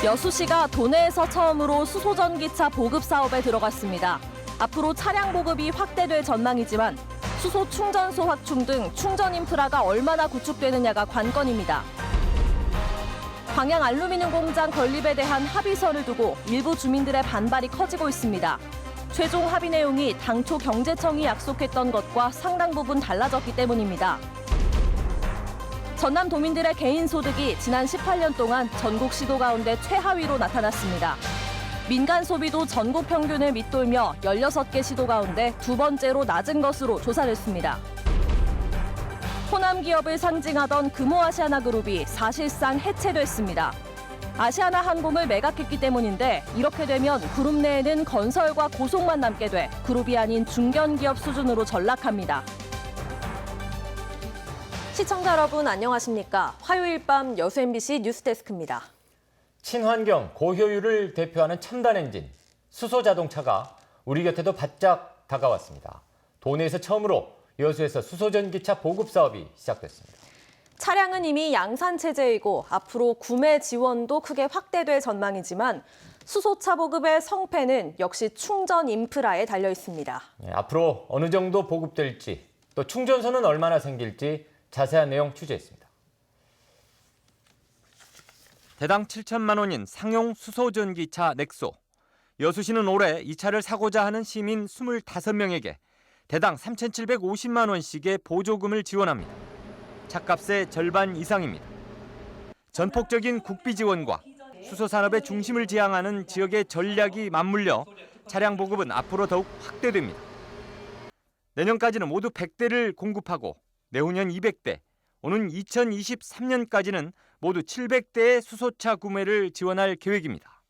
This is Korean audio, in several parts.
여수시가 도내에서 처음으로 수소전기차 보급 사업에 들어갔습니다. 앞으로 차량 보급이 확대될 전망이지만 수소 충전소 확충 등 충전 인프라가 얼마나 구축되느냐가 관건입니다. 광양 알루미늄 공장 건립에 대한 합의서를 두고 일부 주민들의 반발이 커지고 있습니다. 최종 합의 내용이 당초 경제청이 약속했던 것과 상당 부분 달라졌기 때문입니다. 전남 도민들의 개인 소득이 지난 18년 동안 전국 시도 가운데 최하위로 나타났습니다. 민간 소비도 전국 평균을 밑돌며 16개 시도 가운데 두 번째로 낮은 것으로 조사됐습니다. 호남 기업을 상징하던 금호아시아나그룹이 사실상 해체됐습니다. 아시아나항공을 매각했기 때문인데 이렇게 되면 그룹 내에는 건설과 고속만 남게 돼 그룹이 아닌 중견기업 수준으로 전락합니다. 시청자 여러분 안녕하십니까? 화요일 밤 여수 MBC 뉴스데스크입니다. 친환경, 고효율을 대표하는 첨단 엔진, 수소자동차가 우리 곁에도 바짝 다가왔습니다. 도내에서 처음으로 여수에서 수소전기차 보급 사업이 시작됐습니다. 차량은 이미 양산 체제이고 앞으로 구매 지원도 크게 확대될 전망이지만 수소차 보급의 성패는 역시 충전 인프라에 달려 있습니다. 앞으로 어느 정도 보급될지, 또 충전소는 얼마나 생길지 자세한 내용 취재했습니다. 대당 7천만 원인 상용 수소전기차 넥소. 여수시는 올해 이 차를 사고자 하는 시민 25명에게 대당 3,750만 원씩의 보조금을 지원합니다. 차값의 절반 이상입니다. 전폭적인 국비 지원과 수소산업의 중심을 지향하는 지역의 전략이 맞물려 차량 보급은 앞으로 더욱 확대됩니다. 내년까지는 모두 100대를 공급하고 내후년 200대, 오는 2023년까지는 모두 700대의 수소차 구매를 지원할 계획입니다.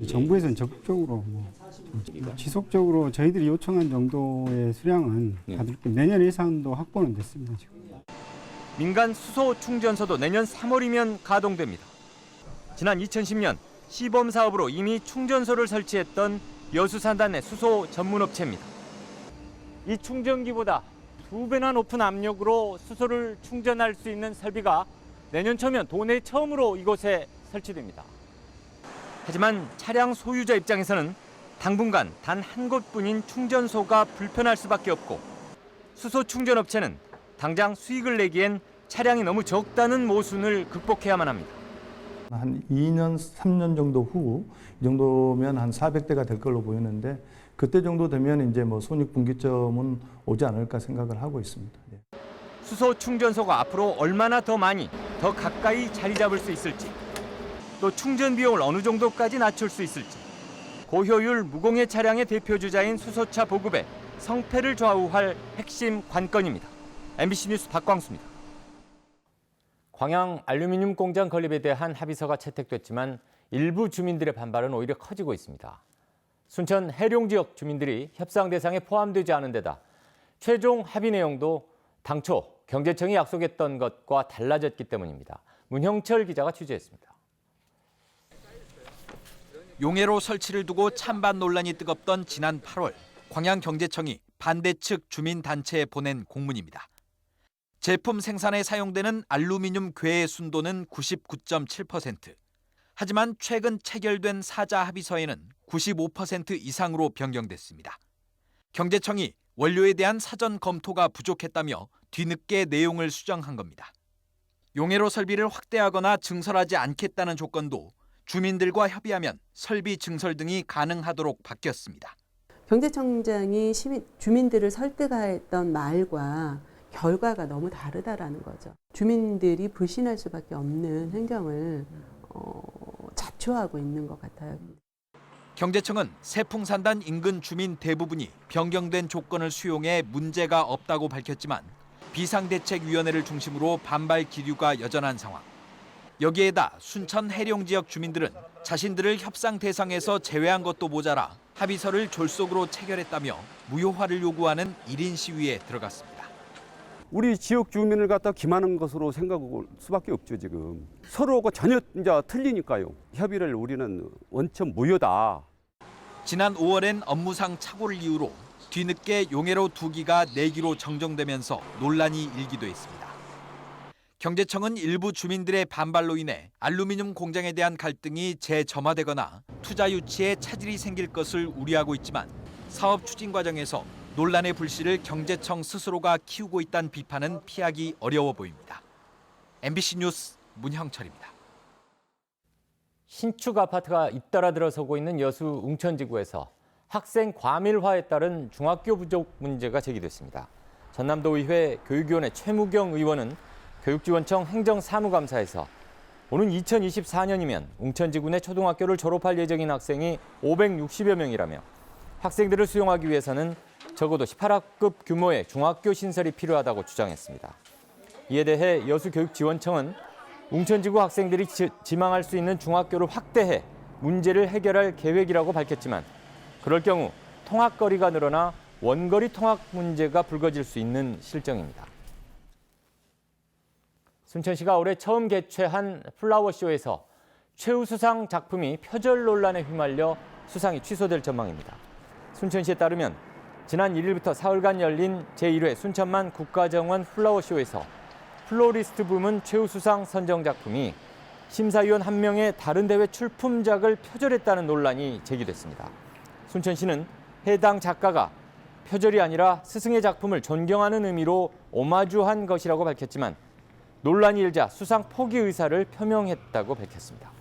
정부에서는 적극적으로 지속적으로 저희들이 요청한 정도의 수량은 받을게 내년 예산도 확보는 됐습니다. 지금. 민간 수소 충전소도 내년 3월이면 가동됩니다. 지난 2010년 시범 사업으로 이미 충전소를 설치했던 여수산단의 수소 전문업체입니다. 이 충전기보다 2배나 높은 압력으로 수소를 충전할 수 있는 설비가 내년 초면 도내 처음으로 이곳에 설치됩니다. 하지만 차량 소유자 입장에서는 당분간 단 한 곳뿐인 충전소가 불편할 수밖에 없고 수소 충전업체는 당장 수익을 내기엔 차량이 너무 적다는 모순을 극복해야만 합니다. 한 2년, 3년 정도 후 이 정도면 한 400대가 될 걸로 보이는데 그때 정도 되면 이제 뭐 손익분기점은 오지 않을까 생각을 하고 있습니다. 수소 충전소가 앞으로 얼마나 더 많이, 더 가까이 자리 잡을 수 있을지, 또 충전 비용을 어느 정도까지 낮출 수 있을지, 고효율 무공해 차량의 대표 주자인 수소차 보급에 성패를 좌우할 핵심 관건입니다. MBC 뉴스 박광수입니다. 광양 알루미늄 공장 건립에 대한 합의서가 채택됐지만 일부 주민들의 반발은 오히려 커지고 있습니다. 순천 해룡 지역 주민들이 협상 대상에 포함되지 않은 데다 최종 합의 내용도 당초 경제청이 약속했던 것과 달라졌기 때문입니다. 문형철 기자가 취재했습니다. 용해로 설치를 두고 찬반 논란이 뜨겁던 지난 8월 광양경제청이 반대 측 주민단체에 보낸 공문입니다. 제품 생산에 사용되는 알루미늄 괴의 순도는 99.7%. 하지만 최근 체결된 사자 합의서에는 95% 이상으로 변경됐습니다. 경제청이 원료에 대한 사전 검토가 부족했다며 뒤늦게 내용을 수정한 겁니다. 용해로 설비를 확대하거나 증설하지 않겠다는 조건도 주민들과 협의하면 설비 증설 등이 가능하도록 바뀌었습니다. 경제청장이 주민들을 설득했던 말과 결과가 너무 다르다라는 거죠. 주민들이 불신할 수밖에 없는 행정을 자초하고 있는 것 같아요. 경제청은 세풍산단 인근 주민 대부분이 변경된 조건을 수용해 문제가 없다고 밝혔지만 비상대책위원회를 중심으로 반발 기류가 여전한 상황. 여기에다 순천 해룡 지역 주민들은 자신들을 협상 대상에서 제외한 것도 모자라 합의서를 졸속으로 체결했다며 무효화를 요구하는 1인 시위에 들어갔습니다. 우리 지역 주민을 갖다 기만한 것으로 생각할 수밖에 없죠. 지금 서로가 전혀 이제 틀리니까요. 협의를 우리는 원천 무효다. 지난 5월엔 업무상 착오를 이유로 뒤늦게 용해로 2기가 4기로 정정되면서 논란이 일기도 했습니다. 경제청은 일부 주민들의 반발로 인해 알루미늄 공장에 대한 갈등이 재점화되거나 투자 유치에 차질이 생길 것을 우려하고 있지만 사업 추진 과정에서 논란의 불씨를 경제청 스스로가 키우고 있다는 비판은 피하기 어려워 보입니다. MBC 뉴스 문형철입니다. 신축 아파트가 잇따라 들어서고 있는 여수 웅천지구에서 학생 과밀화에 따른 중학교 부족 문제가 제기됐습니다. 전남도의회 교육위원회 최무경 의원은 교육지원청 행정사무감사에서 오는 2024년이면 웅천지구 내 초등학교를 졸업할 예정인 학생이 560여 명이라며 학생들을 수용하기 위해서는 적어도 18학급 규모의 중학교 신설이 필요하다고 주장했습니다. 이에 대해 여수교육지원청은 웅천지구 학생들이 지망할 수 있는 중학교를 확대해 문제를 해결할 계획이라고 밝혔지만 그럴 경우 통학거리가 늘어나 원거리 통학 문제가 불거질 수 있는 실정입니다. 순천시가 올해 처음 개최한 플라워쇼에서 최우수상 작품이 표절 논란에 휘말려 수상이 취소될 전망입니다. 순천시에 따르면 지난 1일부터 사흘간 열린 제1회 순천만 국가정원 플라워쇼에서 플로리스트 부문 최우수상 선정 작품이 심사위원 1명의 다른 대회 출품작을 표절했다는 논란이 제기됐습니다. 순천시는 해당 작가가 표절이 아니라 스승의 작품을 존경하는 의미로 오마주한 것이라고 밝혔지만 논란이 일자 수상 포기 의사를 표명했다고 밝혔습니다.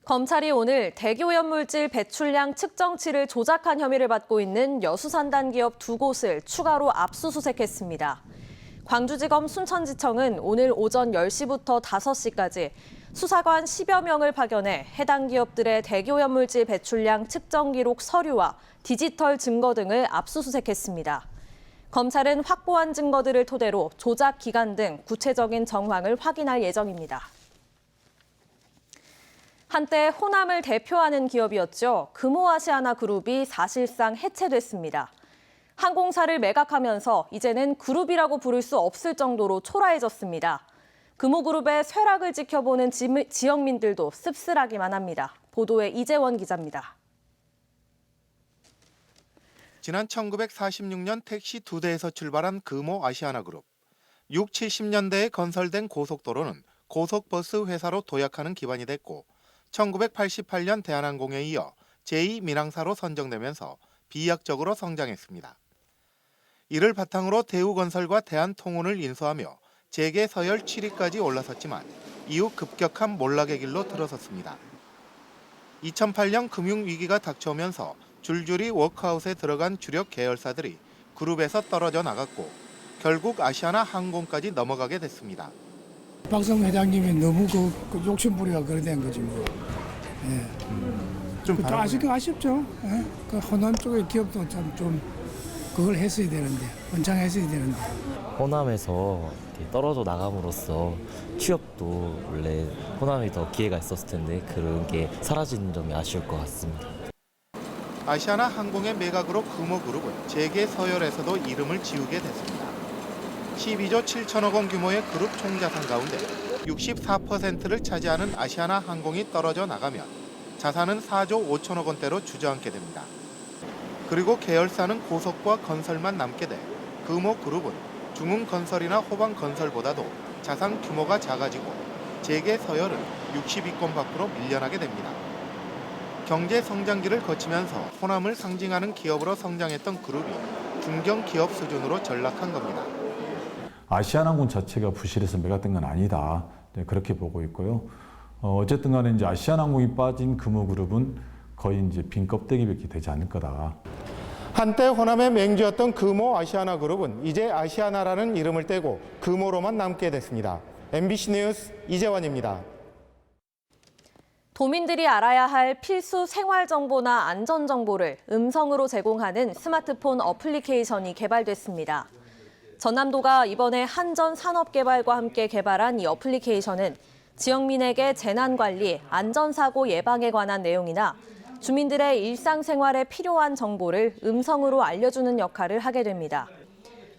검찰이 오늘 대기오염물질 배출량 측정치를 조작한 혐의를 받고 있는 여수산단 기업 2곳을 추가로 압수수색했습니다. 광주지검 순천지청은 오늘 오전 10시부터 5시까지 수사관 10여 명을 파견해 해당 기업들의 대기오염물질 배출량 측정 기록 서류와 디지털 증거 등을 압수수색했습니다. 검찰은 확보한 증거들을 토대로 조작 기간 등 구체적인 정황을 확인할 예정입니다. 한때 호남을 대표하는 기업이었죠. 금호아시아나그룹이 사실상 해체됐습니다. 항공사를 매각하면서 이제는 그룹이라고 부를 수 없을 정도로 초라해졌습니다. 금호그룹의 쇠락을 지켜보는 지역민들도 씁쓸하기만 합니다. 보도에 이재원 기자입니다. 지난 1946년 택시 2대에서 출발한 금호아시아나그룹. 6, 70년대에 건설된 고속도로는 고속버스 회사로 도약하는 기반이 됐고 1988년 대한항공에 이어 제2민항사로 선정되면서 비약적으로 성장했습니다. 이를 바탕으로 대우건설과 대한통운을 인수하며 재계 서열 7위까지 올라섰지만 이후 급격한 몰락의 길로 들어섰습니다. 2008년 금융위기가 닥쳐오면서 줄줄이 워크아웃에 들어간 주력 계열사들이 그룹에서 떨어져 나갔고 결국 아시아나 항공까지 넘어가게 됐습니다. 박성 회장님이 너무 그 욕심부리가 그러된 거지 뭐. 예. 좀 아쉽죠. 예? 그 호남 쪽의 기업도 좀 그걸 했어야 되는데, 원창했어야 되는데. 호남에서 떨어져 나감으로써 취업도 원래 호남이 더 기회가 있었을 텐데 그런 게 사라진 점이 아쉬울 것 같습니다. 아시아나 항공의 매각으로 금호그룹은 재계 서열에서도 이름을 지우게 됐습니다. 12조 7천억 원 규모의 그룹 총자산 가운데 64%를 차지하는 아시아나 항공이 떨어져 나가면 자산은 4조 5천억 원대로 주저앉게 됩니다. 그리고 계열사는 고속과 건설만 남게 돼 금호그룹은 중흥건설이나 호방건설보다도 자산 규모가 작아지고 재계 서열은 60위권 밖으로 밀려나게 됩니다. 경제 성장기를 거치면서 호남을 상징하는 기업으로 성장했던 그룹이 중견기업 수준으로 전락한 겁니다. 아시아나항공 자체가 부실해서 매각된 건 아니다. 네, 그렇게 보고 있고요. 어쨌든 간에 이제 아시아나항공이 빠진 금호그룹은 거의 이제 빈 껍데기밖에 되지 않을 거다. 한때 호남의 맹주였던 금호아시아나그룹은 이제 아시아나라는 이름을 떼고 금호로만 남게 됐습니다. MBC 뉴스 이재원입니다. 도민들이 알아야 할 필수 생활정보나 안전정보를 음성으로 제공하는 스마트폰 어플리케이션이 개발됐습니다. 전남도가 이번에 한전산업개발과 함께 개발한 이 어플리케이션은 지역민에게 재난관리, 안전사고 예방에 관한 내용이나 주민들의 일상생활에 필요한 정보를 음성으로 알려주는 역할을 하게 됩니다.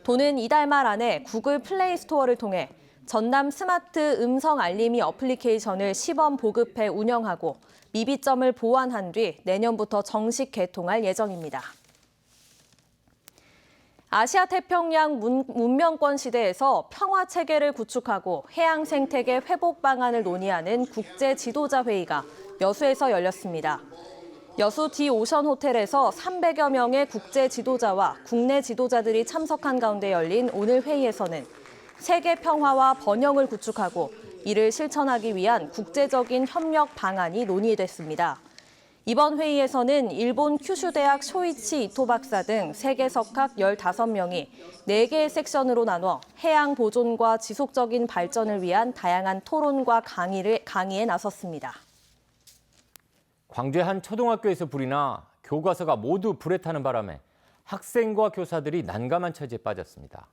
도는 이달 말 안에 구글 플레이 스토어를 통해 전남 스마트 음성 알림이 어플리케이션을 시범 보급해 운영하고 미비점을 보완한 뒤 내년부터 정식 개통할 예정입니다. 아시아 태평양 문명권 시대에서 평화 체계를 구축하고 해양 생태계 회복 방안을 논의하는 국제 지도자 회의가 여수에서 열렸습니다. 여수 디오션 호텔에서 300여 명의 국제 지도자와 국내 지도자들이 참석한 가운데 열린 오늘 회의에서는 세계 평화와 번영을 구축하고 이를 실천하기 위한 국제적인 협력 방안이 논의됐습니다. 이번 회의에서는 일본 큐슈대학 쇼이치 이토 박사 등 세계 석학 15명이 4개의 섹션으로 나눠 해양 보존과 지속적인 발전을 위한 다양한 토론과 강의에 나섰습니다. 광주의 한 초등학교에서 불이 나 교과서가 모두 불에 타는 바람에 학생과 교사들이 난감한 처지에 빠졌습니다.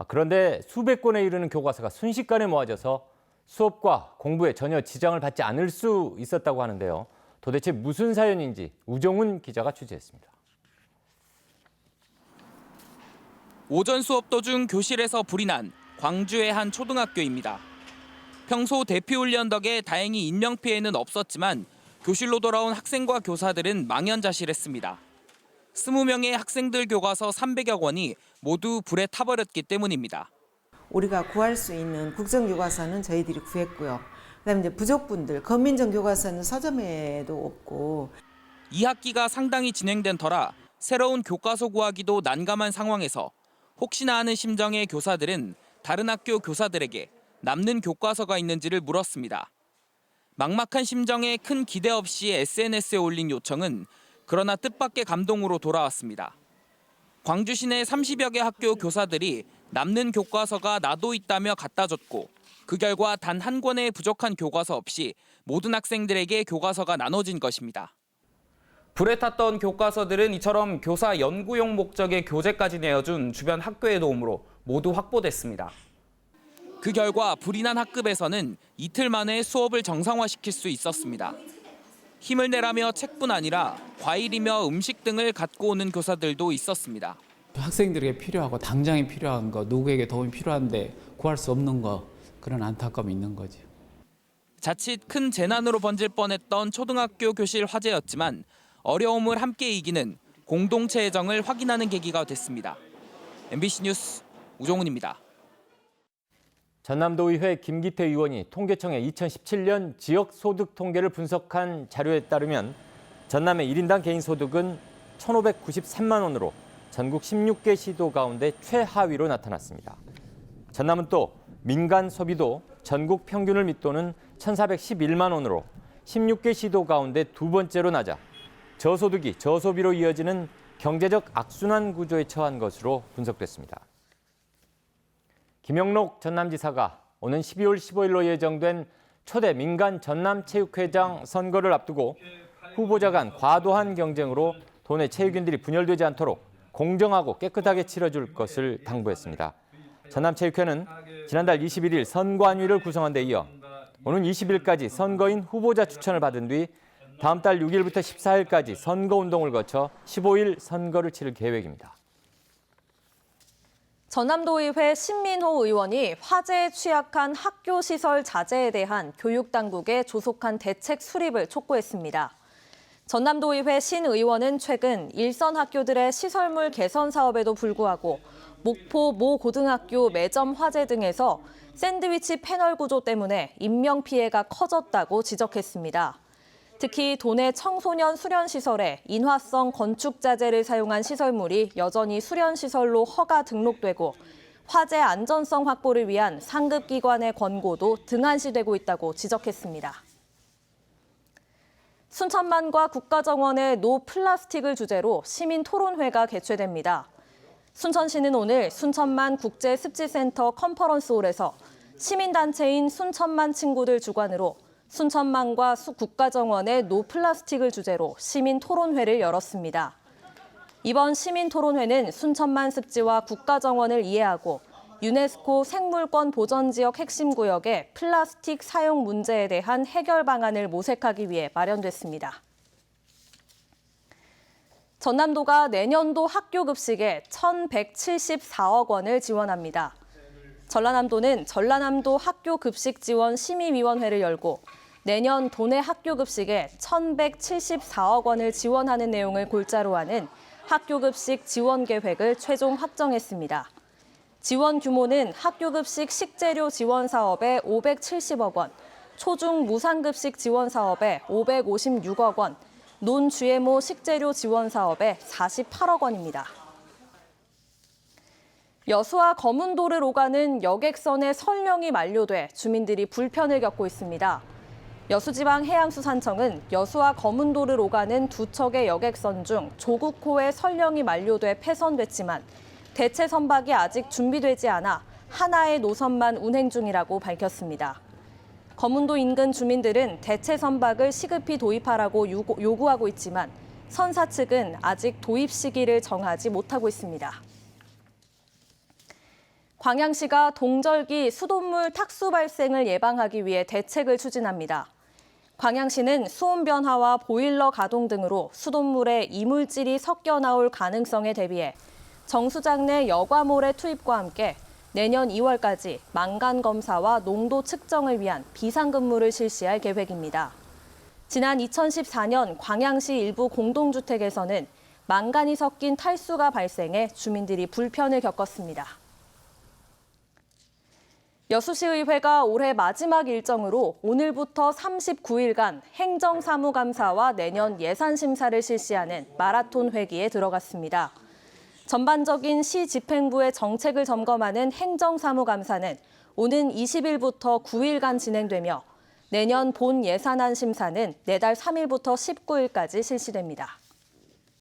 그런데 수백 권에 이르는 교과서가 순식간에 모아져서 수업과 공부에 전혀 지장을 받지 않을 수 있었다고 하는데요. 도대체 무슨 사연인지 우종훈 기자가 취재했습니다. 오전 수업 도중 교실에서 불이 난 광주의 한 초등학교입니다. 평소 대피훈련 덕에 다행히 인명피해는 없었지만 교실로 돌아온 학생과 교사들은 망연자실했습니다. 20명의 학생들 교과서 300여 권이 모두 불에 타버렸기 때문입니다. 우리가 구할 수 있는 국정교과서는 저희들이 구했고요. 그다음에 이제 부족분들, 건민정 교과서는 서점에도 없고. 2학기가 상당히 진행된 터라 새로운 교과서 구하기도 난감한 상황에서 혹시나 하는 심정의 교사들은 다른 학교 교사들에게 남는 교과서가 있는지를 물었습니다. 막막한 심정에 큰 기대 없이 SNS에 올린 요청은 그러나 뜻밖의 감동으로 돌아왔습니다. 광주 시내 30여 개 학교 교사들이 남는 교과서가 나도 있다며 갖다 줬고 그 결과 단 한 권의 부족한 교과서 없이 모든 학생들에게 교과서가 나눠진 것입니다. 불에 탔던 교과서들은 이처럼 교사 연구용 목적의 교재까지 내어준 주변 학교의 도움으로 모두 확보됐습니다. 그 결과 불이 난 학급에서는 이틀 만에 수업을 정상화시킬 수 있었습니다. 힘을 내라며 책뿐 아니라 과일이며 음식 등을 갖고 오는 교사들도 있었습니다. 학생들에게 필요하고 당장에 필요한 거, 누구에게 도움이 필요한데 구할 수 없는 거, 그런 안타까움이 있는 거죠. 자칫 큰 재난으로 번질 뻔했던 초등학교 교실 화재였지만 어려움을 함께 이기는 공동체 애정을 확인하는 계기가 됐습니다. MBC 뉴스 우종훈입니다. 전남도의회 김기태 의원이 통계청의 2017년 지역소득 통계를 분석한 자료에 따르면 전남의 1인당 개인소득은 1,593만 원으로 전국 16개 시도 가운데 최하위로 나타났습니다. 전남은 또 민간 소비도 전국 평균을 밑도는 1,411만 원으로 16개 시도 가운데 두 번째로 낮아 저소득이 저소비로 이어지는 경제적 악순환 구조에 처한 것으로 분석됐습니다. 김영록 전남지사가 오는 12월 15일로 예정된 초대 민간 전남체육회장 선거를 앞두고 후보자 간 과도한 경쟁으로 도내 체육인들이 분열되지 않도록 공정하고 깨끗하게 치러줄 것을 당부했습니다. 전남체육회는 지난달 21일 선관위를 구성한 데 이어 오는 20일까지 선거인 후보자 추천을 받은 뒤 다음 달 6일부터 14일까지 선거운동을 거쳐 15일 선거를 치를 계획입니다. 전남도의회 신민호 의원이 화재에 취약한 학교 시설 자재에 대한 교육당국의 조속한 대책 수립을 촉구했습니다. 전남도의회 신 의원은 최근 일선 학교들의 시설물 개선 사업에도 불구하고 목포 모 고등학교 매점 화재 등에서 샌드위치 패널 구조 때문에 인명피해가 커졌다고 지적했습니다. 특히 도내 청소년 수련시설에 인화성 건축자재를 사용한 시설물이 여전히 수련시설로 허가 등록되고 화재 안전성 확보를 위한 상급기관의 권고도 등한시되고 있다고 지적했습니다. 순천만과 국가정원의 노 플라스틱을 주제로 시민토론회가 개최됩니다. 순천시는 오늘 순천만 국제습지센터 컨퍼런스홀에서 시민단체인 순천만 친구들 주관으로 순천만과 국가정원의 노 플라스틱을 주제로 시민토론회를 열었습니다. 이번 시민토론회는 순천만 습지와 국가정원을 이해하고 유네스코 생물권 보전지역 핵심 구역의 플라스틱 사용 문제에 대한 해결 방안을 모색하기 위해 마련됐습니다. 전남도가 내년도 학교 급식에 1,174억 원을 지원합니다. 전라남도는 전라남도 학교 급식 지원 심의위원회를 열고 내년 도내 학교 급식에 1,174억 원을 지원하는 내용을 골자로 하는 학교급식 지원 계획을 최종 확정했습니다. 지원 규모는 학교급식 식재료 지원 사업에 570억 원, 초중 무상급식 지원 사업에 556억 원, 논-GMO 식재료 지원 사업에 48억 원입니다. 여수와 거문도를 오가는 여객선의 설령이 만료돼 주민들이 불편을 겪고 있습니다. 여수지방해양수산청은 여수와 거문도를 오가는 두 척의 여객선 중 조국호의 설령이 만료돼 폐선됐지만 대체 선박이 아직 준비되지 않아 하나의 노선만 운행 중이라고 밝혔습니다. 거문도 인근 주민들은 대체 선박을 시급히 도입하라고 요구하고 있지만 선사 측은 아직 도입 시기를 정하지 못하고 있습니다. 광양시가 동절기 수돗물 탁수 발생을 예방하기 위해 대책을 추진합니다. 광양시는 수온 변화와 보일러 가동 등으로 수돗물에 이물질이 섞여 나올 가능성에 대비해 정수장 내 여과몰의 투입과 함께 내년 2월까지 망간 검사와 농도 측정을 위한 비상근무를 실시할 계획입니다. 지난 2014년 광양시 일부 공동주택에서는 망간이 섞인 탈수가 발생해 주민들이 불편을 겪었습니다. 여수시의회가 올해 마지막 일정으로 오늘부터 39일간 행정사무감사와 내년 예산심사를 실시하는 마라톤 회기에 들어갔습니다. 전반적인 시 집행부의 정책을 점검하는 행정사무감사는 오는 20일부터 9일간 진행되며 내년 본 예산안 심사는 내달 3일부터 19일까지 실시됩니다.